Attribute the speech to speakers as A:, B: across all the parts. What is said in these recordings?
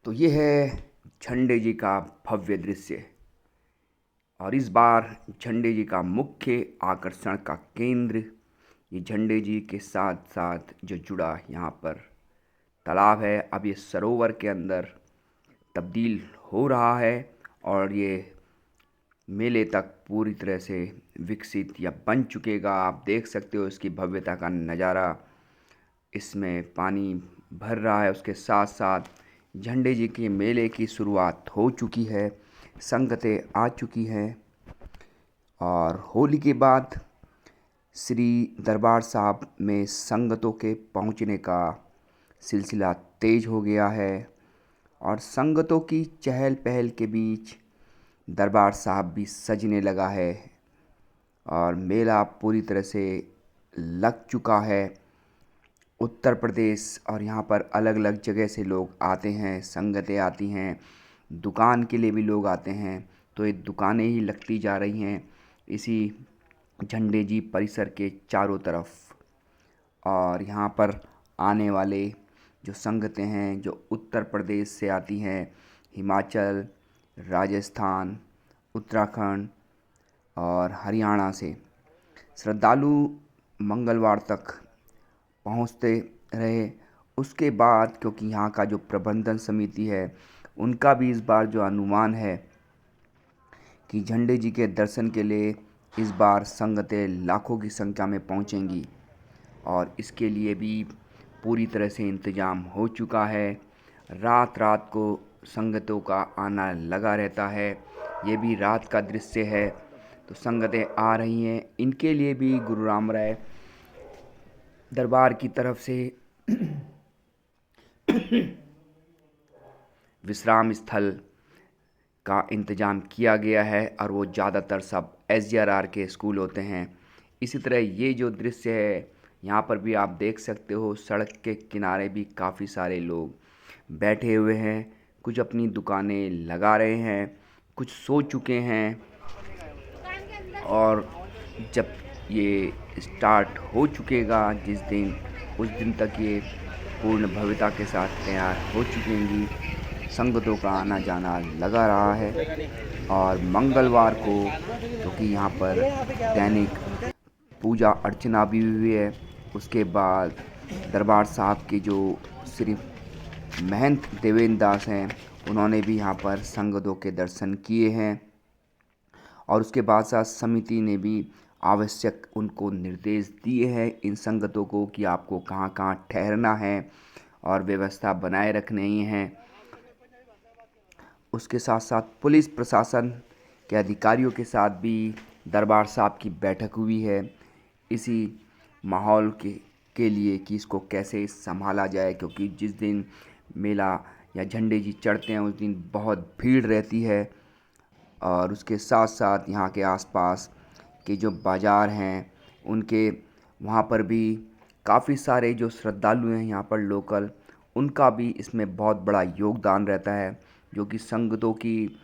A: तो ये है झंडे जी का भव्य दृश्य। और इस बार झंडे जी का मुख्य आकर्षण का केंद्र ये झंडे जी के साथ साथ जो जुड़ा यहाँ पर तालाब है। अब ये सरोवर के अंदर तब्दील हो रहा है और ये मेले तक पूरी तरह से विकसित या बन चुकेगा। आप देख सकते हो इसकी भव्यता का नज़ारा। इसमें पानी भर रहा है, उसके साथ साथ झंडे जी के मेले की शुरुआत हो चुकी है, संगतें आ चुकी हैं। और होली के बाद श्री दरबार साहब में संगतों के पहुंचने का सिलसिला तेज हो गया है और संगतों की चहल पहल के बीच दरबार साहब भी सजने लगा है और मेला पूरी तरह से लग चुका है। उत्तर प्रदेश और यहाँ पर अलग अलग जगह से लोग आते हैं, संगतें आती हैं, दुकान के लिए भी लोग आते हैं। तो ये दुकानें ही लगती जा रही हैं इसी झंडे जी परिसर के चारों तरफ। और यहाँ पर आने वाले जो संगतें हैं जो उत्तर प्रदेश से आती हैं, हिमाचल, राजस्थान, उत्तराखंड और हरियाणा से श्रद्धालु मंगलवार तक पहुंचते रहे। उसके बाद क्योंकि यहाँ का जो प्रबंधन समिति है उनका भी इस बार जो अनुमान है कि झंडे जी के दर्शन के लिए इस बार संगतें लाखों की संख्या में पहुंचेंगी और इसके लिए भी पूरी तरह से इंतज़ाम हो चुका है। रात रात को संगतों का आना लगा रहता है। ये भी रात का दृश्य है। तो संगतें आ रही हैं, इनके लिए भी गुरु राम राय दरबार की तरफ से विश्राम स्थल का इंतज़ाम किया गया है और वो ज़्यादातर सब SGRR के स्कूल होते हैं। इसी तरह ये जो दृश्य है यहाँ पर भी आप देख सकते हो, सड़क के किनारे भी काफ़ी सारे लोग बैठे हुए हैं, कुछ अपनी दुकानें लगा रहे हैं, कुछ सो चुके हैं। और जब ये स्टार्ट हो चुकेगा जिस दिन, उस दिन तक ये पूर्ण भव्यता के साथ तैयार हो चुकेंगी। संगतों का आना जाना लगा रहा है। और मंगलवार को क्योंकि यहाँ पर दैनिक पूजा अर्चना भी हुई है, उसके बाद दरबार साहब के जो श्री महंत देवेंद्र दास हैं उन्होंने भी यहाँ पर संगतों के दर्शन किए हैं। और उसके बाद साथ समिति ने भी आवश्यक उनको निर्देश दिए हैं इन संगतों को कि आपको कहाँ कहाँ ठहरना है और व्यवस्था बनाए रखनी है। उसके साथ साथ पुलिस प्रशासन के अधिकारियों के साथ भी दरबार साहब की बैठक हुई है इसी माहौल के लिए कि इसको कैसे संभाला जाए। क्योंकि जिस दिन मेला या झंडे जी चढ़ते हैं उस दिन बहुत भीड़ रहती है। और उसके साथ साथ यहाँ के आसपास के जो बाज़ार हैं उनके वहाँ पर भी काफ़ी सारे जो श्रद्धालु हैं यहाँ पर लोकल, उनका भी इसमें बहुत बड़ा योगदान रहता है, जो कि संगतों की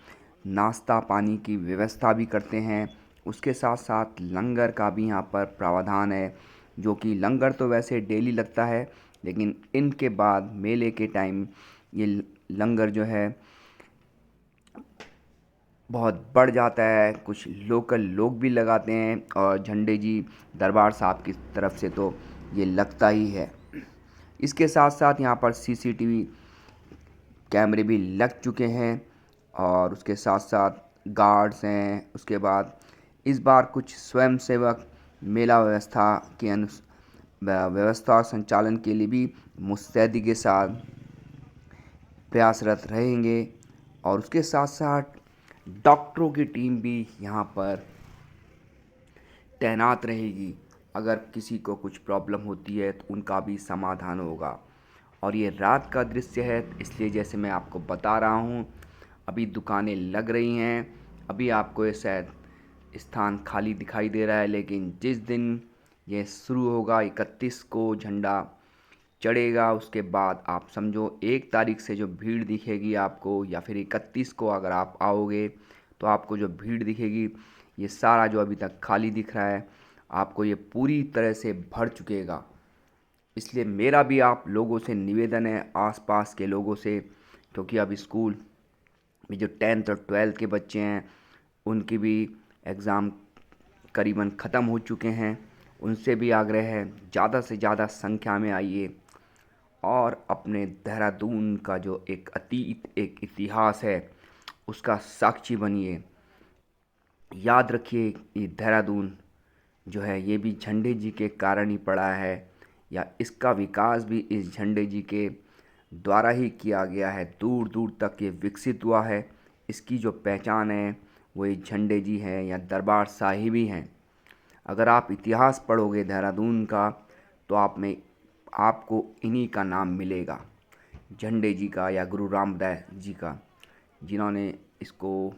A: नाश्ता पानी की व्यवस्था भी करते हैं। उसके साथ साथ लंगर का भी यहाँ पर प्रावधान है, जो कि लंगर तो वैसे डेली लगता है लेकिन इनके बाद मेले के टाइम ये लंगर जो है बहुत बढ़ जाता है। कुछ लोकल लोग भी लगाते हैं और झंडे जी दरबार साहब की तरफ से तो ये लगता ही है। इसके साथ साथ यहाँ पर CCTV कैमरे भी लग चुके हैं और उसके साथ साथ गार्ड्स हैं। उसके बाद इस बार कुछ स्वयंसेवक मेला व्यवस्था के व्यवस्था संचालन के लिए भी मुस्तैदी के साथ प्रयासरत रहेंगे। और उसके साथ साथ डॉक्टरों की टीम भी यहाँ पर तैनात रहेगी। अगर किसी को कुछ प्रॉब्लम होती है तो उनका भी समाधान होगा। और ये रात का दृश्य है इसलिए जैसे मैं आपको बता रहा हूँ, अभी दुकानें लग रही हैं। अभी आपको ये शायद स्थान खाली दिखाई दे रहा है, लेकिन जिस दिन ये शुरू होगा 31 को झंडा चढ़ेगा, उसके बाद आप समझो 1 तारीख से जो भीड़ दिखेगी आपको, या फिर 31 को अगर आप आओगे तो आपको जो भीड़ दिखेगी, ये सारा जो अभी तक खाली दिख रहा है आपको ये पूरी तरह से भर चुकेगा। इसलिए मेरा भी आप लोगों से निवेदन है, आसपास के लोगों से, क्योंकि अब स्कूल में जो 10th और 12th के बच्चे हैं उनकी भी एग्ज़ाम करीबन ख़त्म हो चुके हैं। उनसे भी आग्रह है, ज़्यादा से ज़्यादा संख्या में आइए और अपने देहरादून का जो एक अतीत, एक इतिहास है, उसका साक्षी बनिए। याद रखिए, ये देहरादून जो है ये भी झंडे जी के कारण ही पड़ा है, या इसका विकास भी इस झंडे जी के द्वारा ही किया गया है। दूर दूर तक ये विकसित हुआ है। इसकी जो पहचान है वो ये झंडे जी हैं या दरबार साहिब ही हैं। अगर आप इतिहास पढ़ोगे देहरादून का तो आपको इन्हीं का नाम मिलेगा, झंडे जी का या गुरु रामदास जी का, जिन्होंने इसको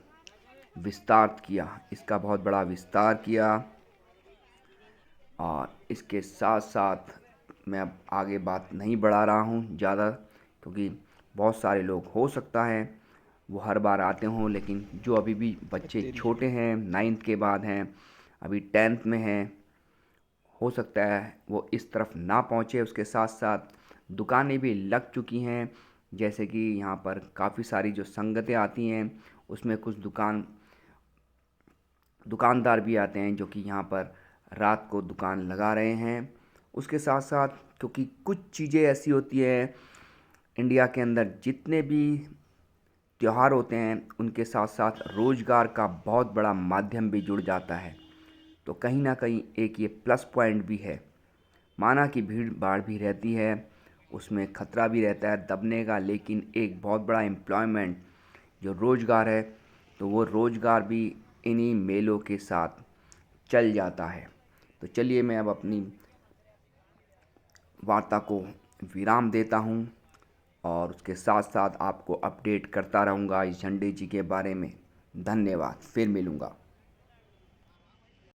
A: विस्तार किया, इसका बहुत बड़ा विस्तार किया। और इसके साथ साथ मैं अब आगे बात नहीं बढ़ा रहा हूँ ज़्यादा, क्योंकि बहुत सारे लोग हो सकता है वो हर बार आते हों, लेकिन जो अभी भी बच्चे छोटे हैं, 9th के बाद हैं, अभी 10th में हैं, हो सकता है वो इस तरफ ना पहुँचे। उसके साथ साथ दुकानें भी लग चुकी हैं, जैसे कि यहाँ पर काफ़ी सारी जो संगतें आती हैं उसमें कुछ दुकानदार भी आते हैं जो कि यहाँ पर रात को दुकान लगा रहे हैं। उसके साथ साथ क्योंकि कुछ चीज़ें ऐसी होती हैं इंडिया के अंदर, जितने भी त्यौहार होते हैं उनके साथ साथ रोज़गार का बहुत बड़ा माध्यम भी जुड़ जाता है। तो कहीं ना कहीं एक ये प्लस पॉइंट भी है। माना कि भीड़ भाड़ भी रहती है, उसमें ख़तरा भी रहता है दबने का, लेकिन एक बहुत बड़ा एम्प्लॉयमेंट जो रोज़गार है, तो वो रोज़गार भी इन्हीं मेलों के साथ चल जाता है। तो चलिए मैं अब अपनी वार्ता को विराम देता हूँ और उसके साथ साथ आपको अपडेट करता रहूँगा इस झंडे जी के बारे में। धन्यवाद, फिर मिलूँगा।